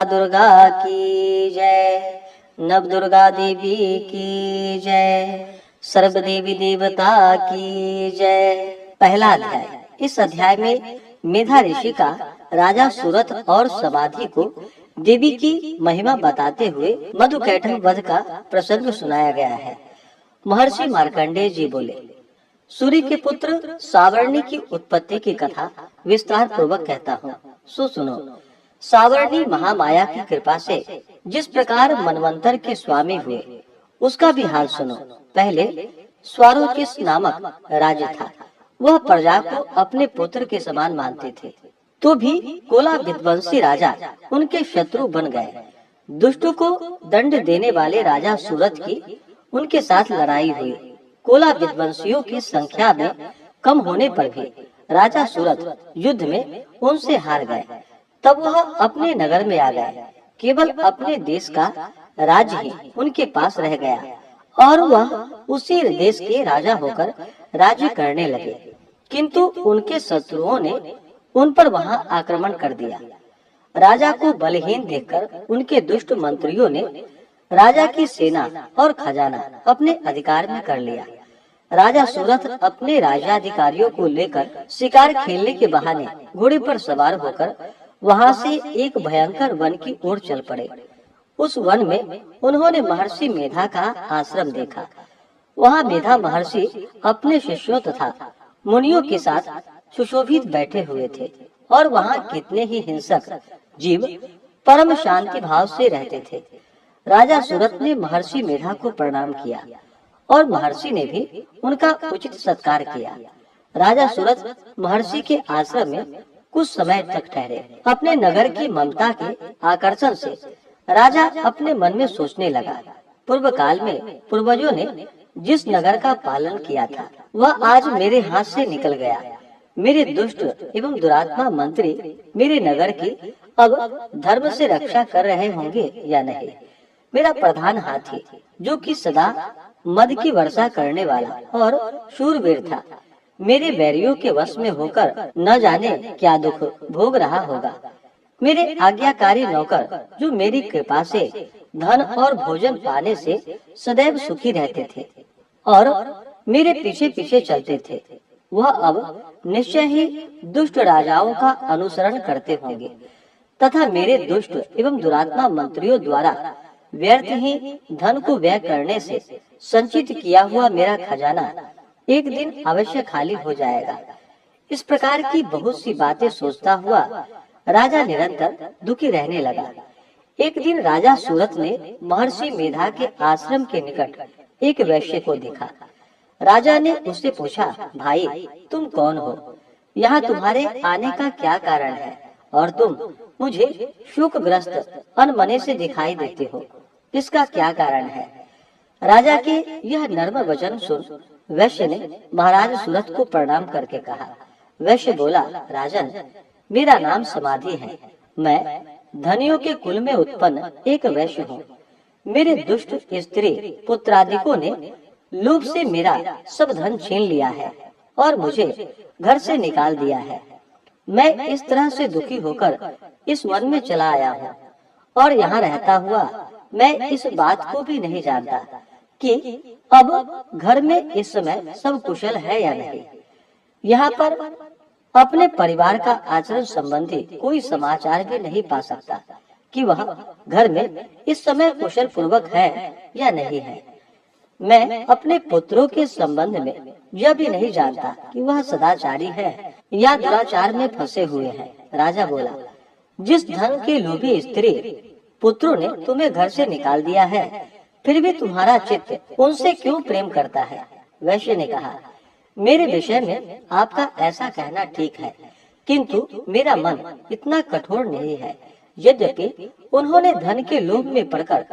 दुर्गा की जय, नव दुर्गा देवी की जय, सर्व देवी देवता की जय। पहला अध्याय। इस अध्याय में मेधा ऋषि का राजा सूरत और समाधि को देवी की महिमा बताते हुए मधुकैटभ वध का प्रसंग सुनाया गया है। महर्षि मार्कंडेय जी बोले, सूर्य के पुत्र सावर्णी की उत्पत्ति की कथा विस्तार पूर्वक कहता हूँ, सो सुनो। सावर्णी महामाया की कृपा से जिस प्रकार मनवंतर के स्वामी हुए, उसका भी हाल सुनो। पहले स्वारोचिस नामक राजा था। वह प्रजा को अपने पुत्र के समान मानते थे, तो भी कोला विध्वंसी राजा उनके शत्रु बन गए। दुष्टों को दंड देने वाले राजा सूरत की उनके साथ लड़ाई हुई। कोला विध्वंसियों की संख्या में कम होने पर भी राजा सूरत युद्ध में उनसे हार गए। तब वह अपने नगर में आ गए। केवल अपने देश का राज्य ही उनके पास रह गया और वह उसी देश के राजा होकर राज्य करने लगे। किंतु उनके शत्रुओं ने उन पर वहां आक्रमण कर दिया। राजा को बलहीन देखकर उनके दुष्ट मंत्रियों ने राजा की सेना और खजाना अपने अधिकार में कर लिया। राजा सूरत अपने राज्याधिकारियों को लेकर शिकार खेलने के बहाने घोड़े पर सवार होकर वहां से एक भयंकर वन की ओर चल पड़े। उस वन में उन्होंने महर्षि मेधा का आश्रम देखा। वहां मेधा महर्षि अपने शिष्यों तथा मुनियों के साथ सुशोभित बैठे हुए थे और वहां कितने ही हिंसक जीव परम शांति भाव से रहते थे। राजा सूरत ने महर्षि मेधा को प्रणाम किया और महर्षि ने भी उनका उचित सत्कार किया। राजा सूरत महर्षि के आश्रम में कुछ समय तक ठहरे। अपने नगर की ममता के आकर्षण से राजा अपने मन में सोचने लगा, पूर्व काल में पूर्वजों ने जिस नगर का पालन किया था, वह आज मेरे हाथ से निकल गया। मेरे दुष्ट एवं दुरात्मा मंत्री मेरे नगर की अब धर्म से रक्षा कर रहे होंगे या नहीं। मेरा प्रधान हाथी, जो कि सदा मद की वर्षा करने वाला और शूरवीर था, मेरे बैरियों के वश में होकर न जाने क्या दुख भोग रहा होगा। मेरे आज्ञाकारी नौकर, जो मेरी कृपा से धन और भोजन पाने से सदैव सुखी रहते थे और मेरे पीछे पीछे चलते थे, वह अब निश्चय ही दुष्ट राजाओं का अनुसरण करते होंगे तथा मेरे दुष्ट एवं दुरात्मा मंत्रियों द्वारा व्यर्थ ही धन को व्यय करने से संचित किया हुआ मेरा खजाना एक दिन अवश्य खाली हो जाएगा। इस प्रकार की बहुत सी बातें सोचता हुआ राजा निरंतर दुखी रहने लगा। एक दिन राजा सूरत ने महर्षि मेधा के आश्रम के निकट एक वैश्य को देखा। राजा ने उससे पूछा, भाई तुम कौन हो? यहाँ तुम्हारे आने का क्या कारण है और तुम मुझे शोकग्रस्त अनमने से दिखाई देते हो, इसका क्या कारण है? राजा के यह नर्म वचन सुन वैश्य ने महाराज सूरत को प्रणाम करके कहा। वैश्य बोला, राजन, मेरा नाम समाधि है। मैं धनियों के कुल में उत्पन्न एक वैश्य हूँ। मेरे दुष्ट स्त्री पुत्रादिकों ने लोभ से मेरा सब धन छीन लिया है और मुझे घर से निकाल दिया है। मैं इस तरह से दुखी होकर इस वन में चला आया हूँ और यहाँ रहता हुआ मैं इस बात को भी नहीं जानता कि अब घर में इस समय सब कुशल है या नहीं। यहाँ पर अपने परिवार का आचरण संबंधी कोई समाचार भी नहीं पा सकता कि वह घर में इस समय कुशल पूर्वक है या नहीं है। मैं अपने पुत्रों के संबंध में यह भी नहीं जानता कि वह सदाचारी है या दुराचार में फंसे हुए हैं। राजा बोला, जिस धन के लोभी स्त्री पुत्रों ने तुम्हें घर से निकाल दिया है, फिर भी तुम्हारा चित्त उनसे क्यों प्रेम करता है? वैश्य ने कहा, मेरे विषय में आपका ऐसा कहना ठीक है, किंतु मेरा मन इतना कठोर नहीं है। यद्यपि उन्होंने धन के लोभ में पड़कर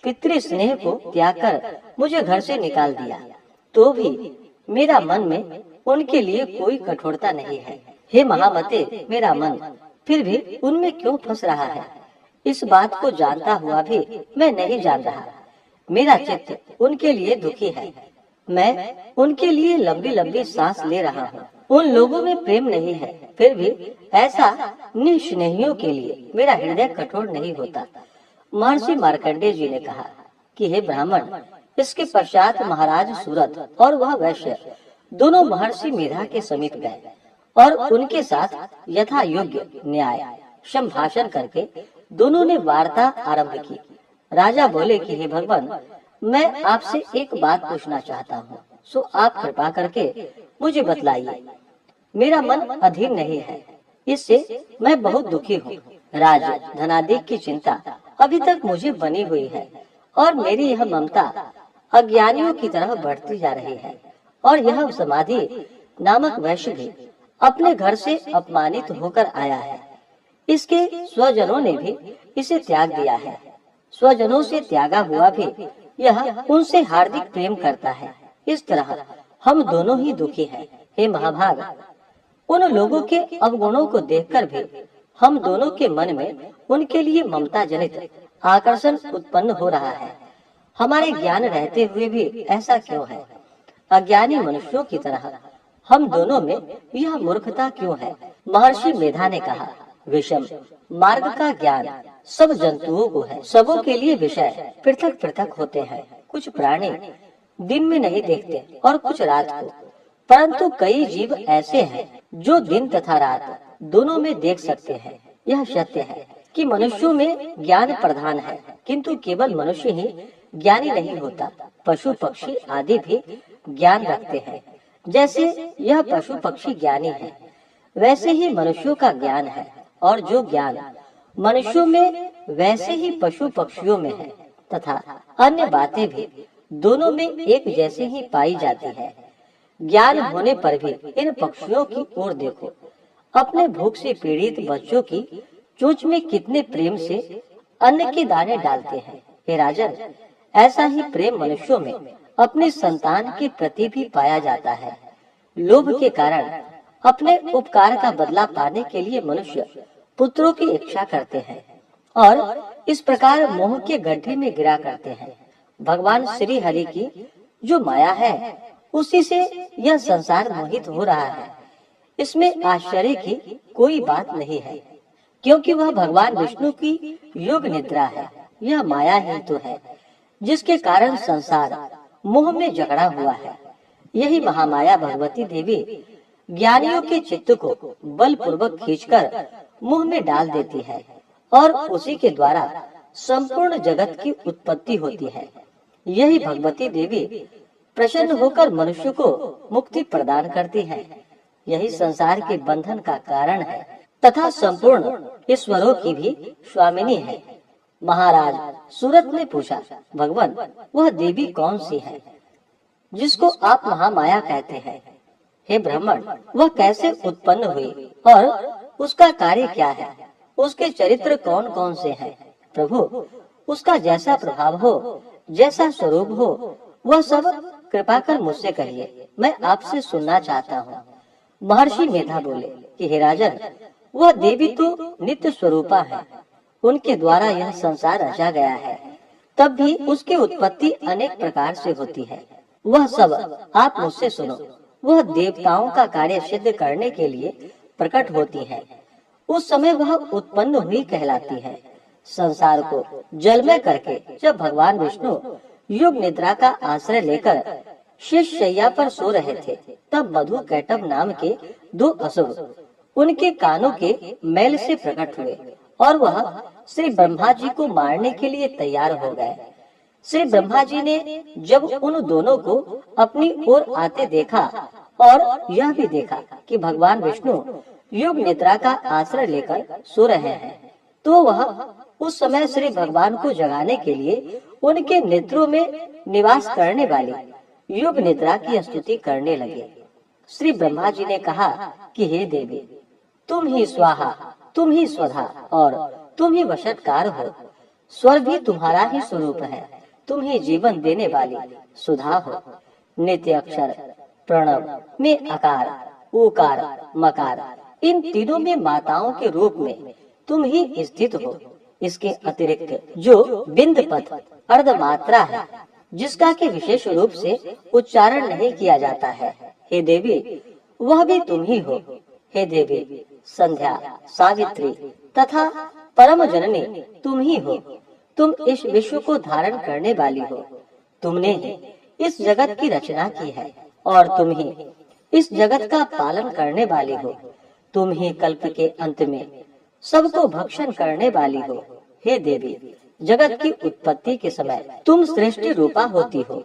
पितृ स्नेह को त्याग कर मुझे घर से निकाल दिया, तो भी मेरा मन में उनके लिए कोई कठोरता नहीं है। हे महामते, मेरा मन फिर भी उनमें क्यों फंस रहा है? इस बात को जानता हुआ भी मैं नहीं जान रहा। मेरा चित्त उनके लिए दुखी है। मैं उनके लिए लंबी लंबी सांस ले रहा हूँ उन लोगों में प्रेम नहीं है, फिर भी ऐसा निस्नेहियों के लिए मेरा हृदय कठोर नहीं होता। महर्षि मार्कंडेय जी ने कहा कि हे ब्राह्मण, इसके पश्चात महाराज सूरत और वह वैश्य दोनों महर्षि मेधा के समीप गए और उनके साथ यथा योग्य न्याय संभाषण करके दोनों ने वार्ता आरंभ की। राजा बोले कि हे भगवान, मैं आपसे एक बात पूछना चाहता हूँ, सो आप कृपा करके मुझे बतलाइए। मेरा मन अधीर नहीं है, इससे मैं बहुत दुखी हूँ। राज धनादि की चिंता अभी तक मुझे बनी हुई है और मेरी यह ममता अज्ञानियों की तरह बढ़ती जा रही है। और यह समाधि नामक वैश्य भी अपने घर से अपमानित होकर आया है। इसके स्वजनों ने भी इसे त्याग दिया है। स्वजनों से त्यागा हुआ भी यह उनसे हार्दिक प्रेम करता है। इस तरह हम दोनों ही दुखी हैं। हे महाभाग, उन लोगों के अवगुणों को देखकर भी हम दोनों के मन में उनके लिए ममता जनित आकर्षण उत्पन्न हो रहा है। हमारे ज्ञान रहते हुए भी ऐसा क्यों है? अज्ञानी मनुष्यों की तरह हम दोनों में यह मूर्खता क्यों है? महर्षि मेधा ने कहा, विषम मार्ग का ज्ञान सब जंतुओं को है। सबों के लिए विषय पृथक पृथक होते हैं। कुछ प्राणी दिन में नहीं देखते और कुछ रात को, परंतु कई जीव ऐसे हैं जो दिन तथा रात दोनों में देख सकते हैं। यह सत्य है कि मनुष्यों में ज्ञान प्रधान है, किंतु केवल मनुष्य ही ज्ञानी नहीं होता। पशु पक्षी आदि भी ज्ञान रखते हैं। जैसे यह पशु पक्षी ज्ञानी है, वैसे ही मनुष्यों का ज्ञान है, और जो ज्ञान मनुष्यों में वैसे ही पशु पक्षियों में है, तथा अन्य बातें भी दोनों में एक जैसे ही पाई जाती है। ज्ञान होने पर भी इन पक्षियों की ओर देखो। अपने भूख से पीड़ित बच्चों की चोंच में कितने प्रेम से अन्न के दाने डालते हैं। हे राजन, ऐसा ही प्रेम मनुष्यों में अपने संतान के प्रति भी पाया जाता है। लोभ के कारण अपने उपकार का बदला पाने के लिए मनुष्य पुत्रों की इच्छा करते हैं और इस प्रकार मोह के गड्ढे में गिरा करते हैं। भगवान श्री हरि की जो माया है, उसी से यह संसार मोहित हो रहा है। इसमें आश्चर्य की कोई बात नहीं है, क्योंकि वह भगवान विष्णु की योग निद्रा है। यह माया ही तो है जिसके कारण संसार मोह में जकड़ा हुआ है। यही महामाया भगवती देवी ज्ञानियों के चित्त को बलपूर्वक खींचकर मुंह में डाल देती है और उसी के द्वारा संपूर्ण जगत की उत्पत्ति होती है। यही भगवती देवी प्रसन्न होकर मनुष्य को मुक्ति प्रदान करती है। यही संसार के बंधन का कारण है तथा संपूर्ण ईश्वरों की भी स्वामिनी है। महाराज सूरत ने पूछा, भगवान, वह देवी कौन सी है जिसको आप महामाया कहते हैं? हे ब्राह्मण, वह कैसे उत्पन्न हुई और उसका कार्य क्या है? उसके चरित्र कौन कौन से हैं? प्रभु, उसका जैसा प्रभाव हो, जैसा स्वरूप हो, वह सब कृपा कर मुझसे कहिए, मैं आपसे सुनना चाहता हूँ। महर्षि मेधा बोले कि हे राजन, वह देवी तो नित्य स्वरूपा है। उनके द्वारा यह संसार रचा गया है, तब भी उसकी उत्पत्ति अनेक प्रकार से होती है। वह सब आप मुझसे सुनो। वह देवताओं का कार्य सिद्ध करने के लिए प्रकट होती है। उस समय वह उत्पन्न हुई कहलाती है। संसार को जलमय करके जब भगवान विष्णु युग निद्रा का आश्रय लेकर शेष शैया पर सो रहे थे, तब मधु कैटभ नाम के दो असुर उनके कानों के मैल से प्रकट हुए और वह श्री ब्रह्मा जी को मारने के लिए तैयार हो गए। श्री ब्रह्मा जी ने जब उन दोनों को अपनी ओर आते देखा और यह भी देखा कि भगवान विष्णु युग निद्रा का आश्रय लेकर सो रहे हैं, तो वह उस समय श्री भगवान को जगाने के लिए उनके नेत्रों में निवास करने वाली युग निद्रा की स्तुति करने लगे। श्री ब्रह्मा जी ने कहा कि हे देवी, तुम ही स्वाहा, तुम ही स्वधा और तुम ही वशटकार हो। स्वर भी तुम्हारा ही स्वरूप है। तुम ही जीवन देने वाली सुधा हो। नित्य अक्षर प्रणव में अकार, उकार, मकार, इन तीनों में माताओं के रूप में तुम ही स्थित हो। इसके अतिरिक्त जो बिंद पथ अर्धमात्रा है, जिसका के विशेष रूप से उच्चारण नहीं किया जाता है, हे देवी, वह भी तुम ही हो। हे देवी, संध्या, सावित्री तथा परम जननी तुम ही हो। तुम इस विश्व को धारण करने वाली हो। तुमने ही इस जगत की रचना की है और तुम ही इस जगत का पालन करने वाली हो। तुम ही कल्प के अंत में सबको भक्षण करने वाली हो। हे देवी, जगत की उत्पत्ति के समय तुम सृष्टि रूपा होती हो,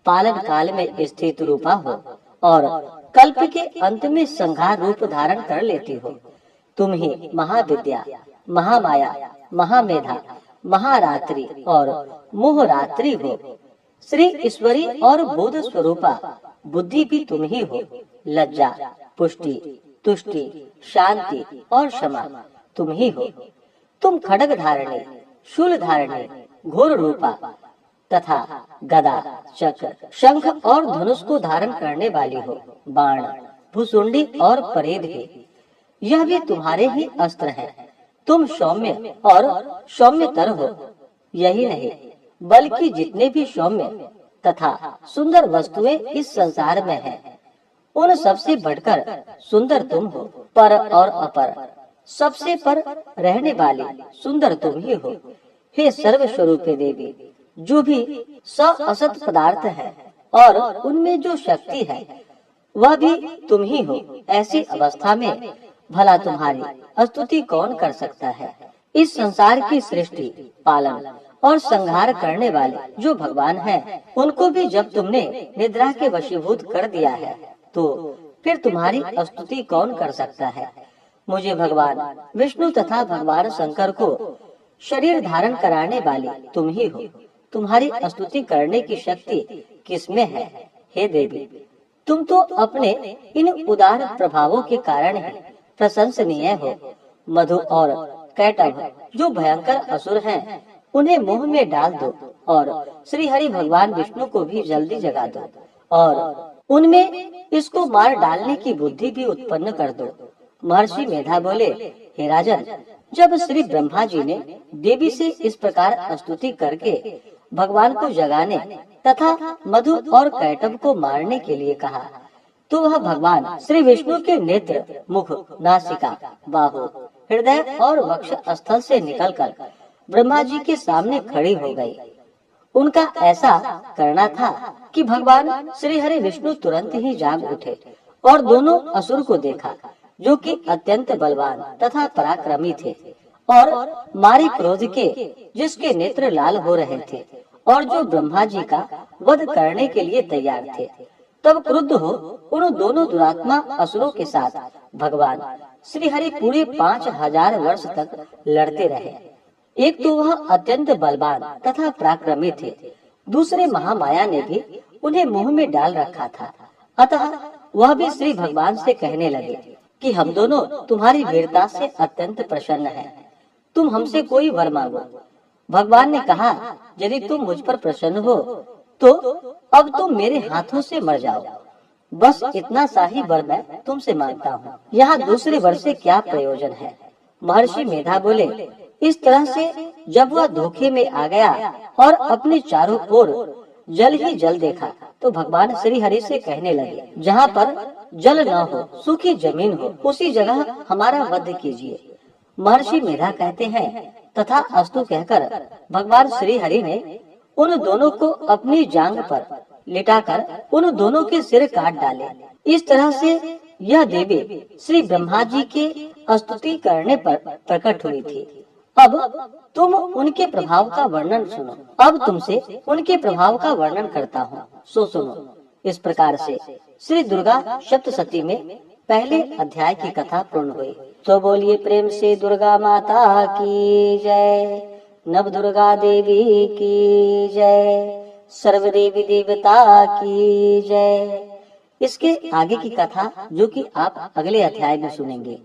पालन काल में स्थित रूपा हो और कल्प के अंत में संहार रूप धारण कर लेती हो। तुम ही महाविद्या, महामाया, महामेधा, महारात्रि और मोहरात्रि हो। श्री ईश्वरी और बोध स्वरूपा बुद्धि भी तुम ही हो। लज्जा, पुष्टि, तुष्टि, शांति और क्षमा तुम ही हो। तुम खड्ग धारणी, शूल धारणी, घोर रूपा तथा गदा, चक्र, शंख और धनुष को धारण करने वाली हो। बाण, भुसुंडी और परेद भी, यह भी तुम्हारे ही अस्त्र हैं। तुम सौम्य और सौम्यतर हो। यही नहीं बल्कि जितने भी सौम्य तथा सुंदर वस्तुएं इस संसार में हैं, उन सबसे बढ़कर सुंदर तुम हो। पर और अपर सबसे पर रहने वाली सुंदर तुम ही हो। हे सर्व स्वरूपे देवी, जो भी असत पदार्थ है और उनमें जो शक्ति है वह भी तुम ही हो। ऐसी अवस्था में भला तुम्हारी स्तुति कौन कर सकता है। इस संसार की सृष्टि, पालन और संहार करने वाले जो भगवान हैं, उनको भी जब तुमने निद्रा के वशीभूत कर दिया है, तो फिर तुम्हारी स्तुति कौन कर सकता है। मुझे भगवान विष्णु तथा भगवान शंकर को शरीर धारण कराने वाली तुम ही हो। तुम्हारी स्तुति करने की शक्ति किसमें है। हे देवी, तुम तो अपने इन उदार प्रभावों के कारण ही प्रशंसनीय हो। मधु और कैटभ जो भयंकर असुर हैं, उन्हें मुंह में डाल दो और श्री हरि भगवान विष्णु को भी जल्दी जगा दो और उनमें इसको मार डालने की बुद्धि भी उत्पन्न कर दो। महर्षि मेधा बोले, हे राजन, जब श्री ब्रह्मा जी ने देवी से इस प्रकार स्तुति करके भगवान को जगाने तथा मधु और कैटभ को मारने के लिए कहा, तो वह भगवान श्री विष्णु के नेत्र, मुख, नासिका, बाहु, हृदय और वक्ष स्थल से निकलकर ब्रह्मा जी के सामने खड़ी हो गई। उनका ऐसा करना था कि भगवान श्री हरि विष्णु तुरंत ही जाग उठे और दोनों असुर को देखा, जो कि अत्यंत बलवान तथा पराक्रमी थे और मारे क्रोध के जिसके नेत्र लाल हो रहे थे और जो ब्रह्मा जी का वध करने के लिए तैयार थे। तब क्रुद्ध हो उन दोनों दुरात्मा असुरों के साथ भगवान श्री हरि पूरे 5000 वर्ष तक लड़ते रहे। एक तो वह अत्यंत बलवान तथा पराक्रमी थे, दूसरे महामाया ने भी उन्हें मुंह में डाल रखा था। अतः वह भी श्री भगवान से कहने लगे कि हम दोनों तुम्हारी वीरता से अत्यंत प्रसन्न हैं। तुम हमसे कोई वर मांगो। भगवान ने कहा, यदि तुम मुझ पर प्रसन्न हो तो अब तुम मेरे हाथों से मर जाओ। बस इतना सा ही वर मैं तुमसे मांगता हूँ। यहाँ दूसरे वर से क्या प्रयोजन है। महर्षि मेधा बोले, इस तरह से जब वह धोखे में आ गया और अपने चारों ओर जल ही जल देखा, तो भगवान श्री हरि से कहने लगे, जहाँ पर जल न हो, सूखी जमीन हो, उसी जगह हमारा वध कीजिए। महर्षि मेधा कहते हैं, तथा अस्तु कहकर भगवान श्री हरि ने उन दोनों को अपनी जांग पर लिटाकर उन दोनों के सिर काट डाले। इस तरह से यह देवी श्री ब्रह्मा जी के स्तुति करने पर प्रकट हुई थी। अब तुम उनके प्रभाव का वर्णन सुनो। अब तुमसे उनके प्रभाव का वर्णन करता हूँ, सो सुनो। इस प्रकार से श्री दुर्गा सप्तशती में पहले अध्याय की कथा पूर्ण हुई। तो बोलिए प्रेम से दुर्गा माता की जय, नव दुर्गा देवी की जय, सर्व देवी देवता की जय। इसके आगे की कथा जो कि आप अगले अध्याय में सुनेंगे।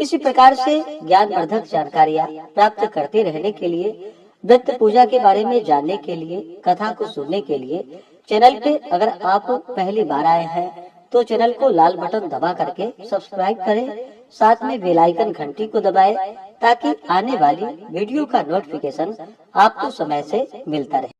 इसी प्रकार से ज्ञानवर्धक जानकारियाँ प्राप्त करते रहने के लिए, व्रत पूजा के बारे में जानने के लिए, कथा को सुनने के लिए चैनल पे अगर आप पहली बार आए हैं तो चैनल को लाल बटन दबा करके सब्सक्राइब करें, साथ में बेल आइकन घंटी को दबाएं ताकि आने वाली वीडियो का नोटिफिकेशन आपको समय से मिलता रहे।